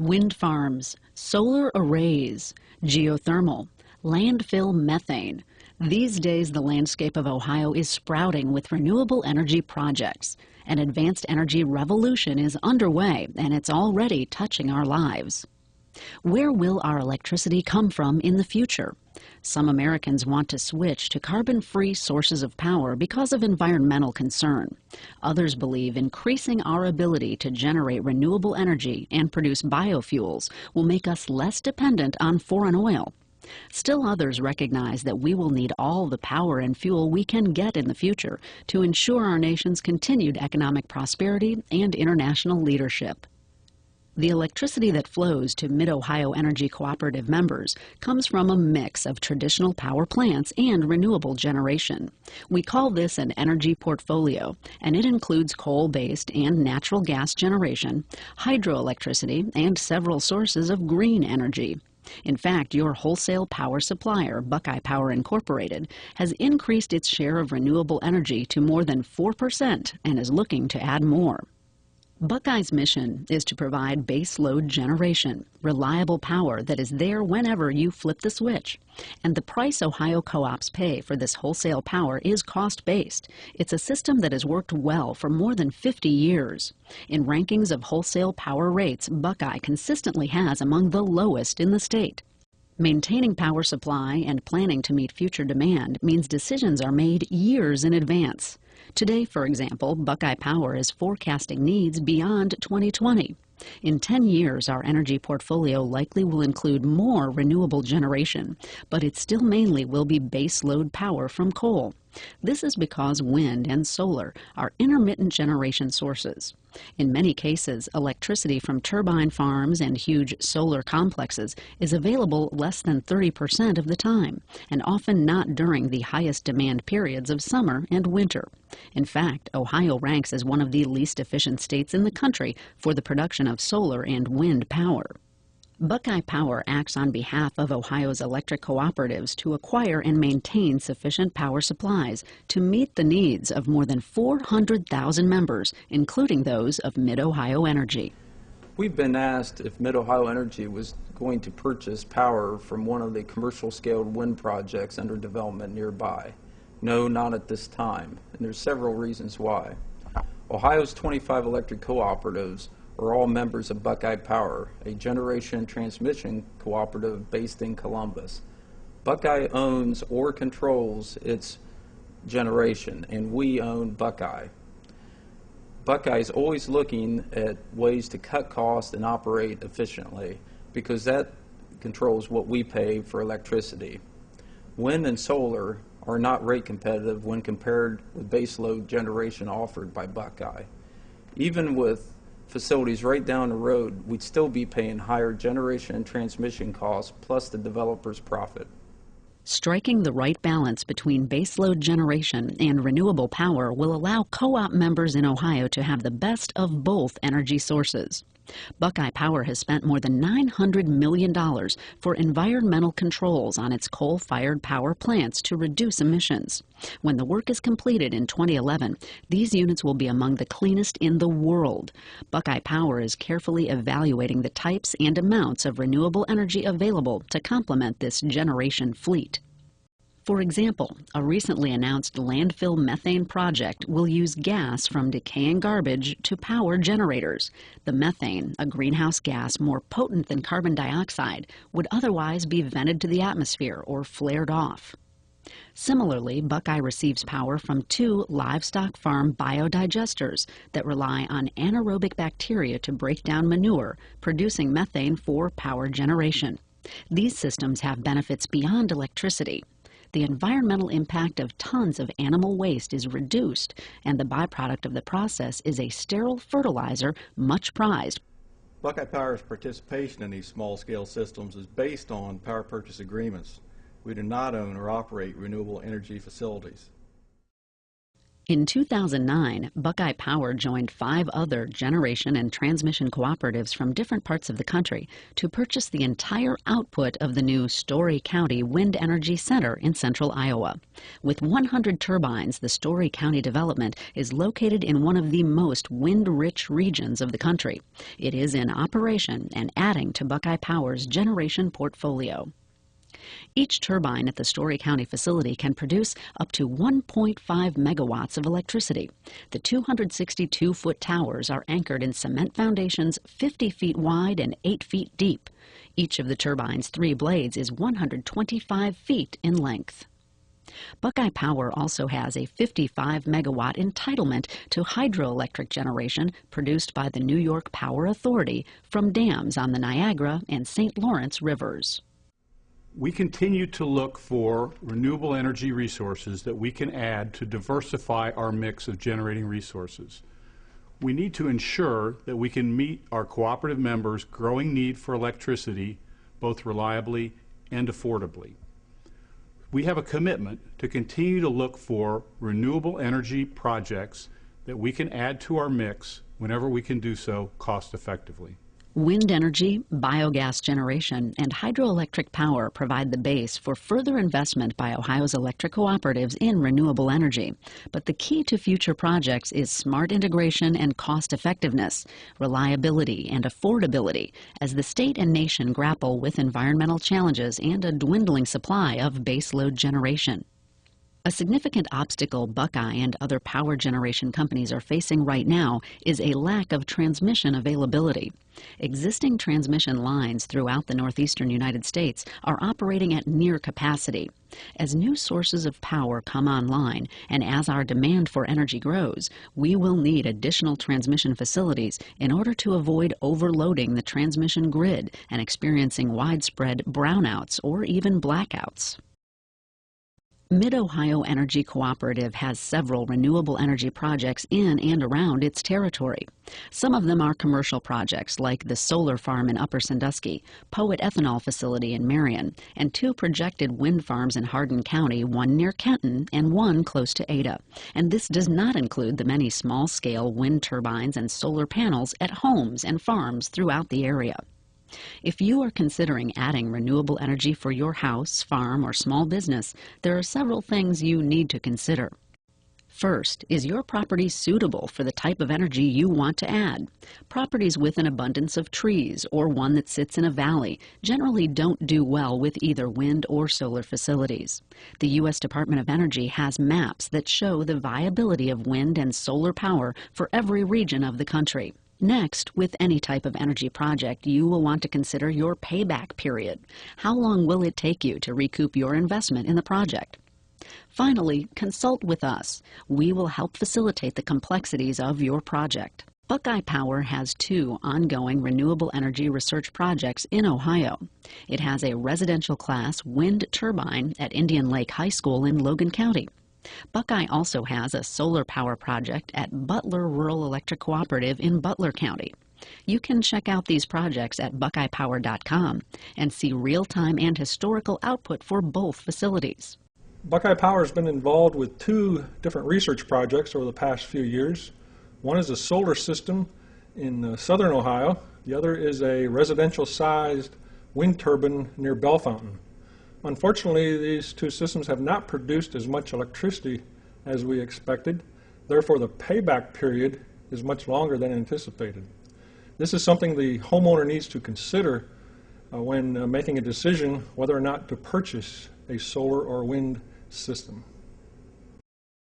Wind farms, solar arrays, geothermal, landfill methane. These days, the landscape of Ohio is sprouting with renewable energy projects. An advanced energy revolution is underway, and it's already touching our lives. Where will our electricity come from in the future? Some Americans want to switch to carbon-free sources of power because of environmental concern. Others believe increasing our ability to generate renewable energy and produce biofuels will make us less dependent on foreign oil. Still others recognize that we will need all the power and fuel we can get in the future to ensure our nation's continued economic prosperity and international leadership. The electricity that flows to Mid Ohio Energy Cooperative members comes from a mix of traditional power plants and renewable generation. We call this an energy portfolio, and it includes coal-based and natural gas generation, hydroelectricity, and several sources of green energy. In fact, your wholesale power supplier, Buckeye Power Incorporated, has increased its share of renewable energy to more than 4% and is looking to add more. Buckeye's mission is to provide base load generation, reliable power that is there whenever you flip the switch. And the price Ohio co-ops pay for this wholesale power is cost-based. It's a system that has worked well for more than 50 years. In rankings of wholesale power rates, Buckeye consistently has among the lowest in the state. Maintaining power supply and planning to meet future demand means decisions are made years in advance. Today, for example, Buckeye Power is forecasting needs beyond 2020. In 10 years, our energy portfolio likely will include more renewable generation, but it still mainly will be base load power from coal. This is because wind and solar are intermittent generation sources. In many cases, electricity from turbine farms and huge solar complexes is available less than 30% of the time, and often not during the highest demand periods of summer and winter. In fact, Ohio ranks as one of the least efficient states in the country for the production of solar and wind power. Buckeye Power acts on behalf of Ohio's electric cooperatives to acquire and maintain sufficient power supplies to meet the needs of more than 400,000 members, including those of Mid Ohio Energy. We've been asked if Mid Ohio Energy was going to purchase power from one of the commercial-scaled wind projects under development nearby. No, not at this time, and there's several reasons why. Ohio's 25 electric cooperatives are all members of Buckeye Power, a generation and transmission cooperative based in Columbus. Buckeye owns or controls its generation, and we own Buckeye. Buckeye is always looking at ways to cut costs and operate efficiently because that controls what we pay for electricity. Wind and solar are not rate competitive when compared with baseload generation offered by Buckeye. Even with facilities right down the road, we'd still be paying higher generation and transmission costs plus the developer's profit. Striking the right balance between baseload generation and renewable power will allow co-op members in Ohio to have the best of both energy sources. Buckeye Power has spent more than $900 million for environmental controls on its coal-fired power plants to reduce emissions. When the work is completed in 2011, these units will be among the cleanest in the world. Buckeye Power is carefully evaluating the types and amounts of renewable energy available to complement this generation fleet. For example, a recently announced landfill methane project will use gas from decaying garbage to power generators. The methane, a greenhouse gas more potent than carbon dioxide, would otherwise be vented to the atmosphere or flared off. Similarly, Buckeye receives power from 2 livestock farm biodigesters that rely on anaerobic bacteria to break down manure, producing methane for power generation. These systems have benefits beyond electricity. The environmental impact of tons of animal waste is reduced, and the byproduct of the process is a sterile fertilizer much prized. Buckeye Power's participation in these small-scale systems is based on power purchase agreements. We do not own or operate renewable energy facilities. In 2009, Buckeye Power joined 5 other generation and transmission cooperatives from different parts of the country to purchase the entire output of the new Story County Wind Energy Center in central Iowa. With 100 turbines, the Story County development is located in one of the most wind-rich regions of the country. It is in operation and adding to Buckeye Power's generation portfolio. Each turbine at the Story County facility can produce up to 1.5 megawatts of electricity. The 262-foot towers are anchored in cement foundations 50 feet wide and 8 feet deep. Each of the turbine's 3 blades is 125 feet in length. Buckeye Power also has a 55 megawatt entitlement to hydroelectric generation produced by the New York Power Authority from dams on the Niagara and St. Lawrence rivers. We continue to look for renewable energy resources that we can add to diversify our mix of generating resources. We need to ensure that we can meet our cooperative members' growing need for electricity both reliably and affordably. We have a commitment to continue to look for renewable energy projects that we can add to our mix whenever we can do so cost effectively. Wind energy, biogas generation, and hydroelectric power provide the base for further investment by Ohio's electric cooperatives in renewable energy. But the key to future projects is smart integration and cost effectiveness, reliability and affordability, as the state and nation grapple with environmental challenges and a dwindling supply of baseload generation. A significant obstacle Buckeye and other power generation companies are facing right now is a lack of transmission availability. Existing transmission lines throughout the northeastern United States are operating at near capacity. As new sources of power come online and as our demand for energy grows, we will need additional transmission facilities in order to avoid overloading the transmission grid and experiencing widespread brownouts or even blackouts. Mid Ohio Energy Cooperative has several renewable energy projects in and around its territory. Some of them are commercial projects like the solar farm in Upper Sandusky, Poet Ethanol Facility in Marion, and 2 projected wind farms in Hardin County, one near Kenton and one close to Ada. And this does not include the many small-scale wind turbines and solar panels at homes and farms throughout the area. If you are considering adding renewable energy for your house, farm, or small business, there are several things you need to consider. First, is your property suitable for the type of energy you want to add? Properties with an abundance of trees or one that sits in a valley generally don't do well with either wind or solar facilities. The U.S. Department of Energy has maps that show the viability of wind and solar power for every region of the country. Next, with any type of energy project, you will want to consider your payback period. How long will it take you to recoup your investment in the project? Finally, consult with us. We will help facilitate the complexities of your project. Buckeye Power has 2 ongoing renewable energy research projects in Ohio. It has a residential class wind turbine at Indian Lake High School in Logan County. Buckeye also has a solar power project at Butler Rural Electric Cooperative in Butler County. You can check out these projects at buckeyepower.com and see real-time and historical output for both facilities. Buckeye Power has been involved with 2 different research projects over the past few years. One is a solar system in southern Ohio. The other is a residential-sized wind turbine near Bellefontaine. Unfortunately, these 2 systems have not produced as much electricity as we expected. Therefore, the payback period is much longer than anticipated. This is something the homeowner needs to consider when making a decision whether or not to purchase a solar or wind system.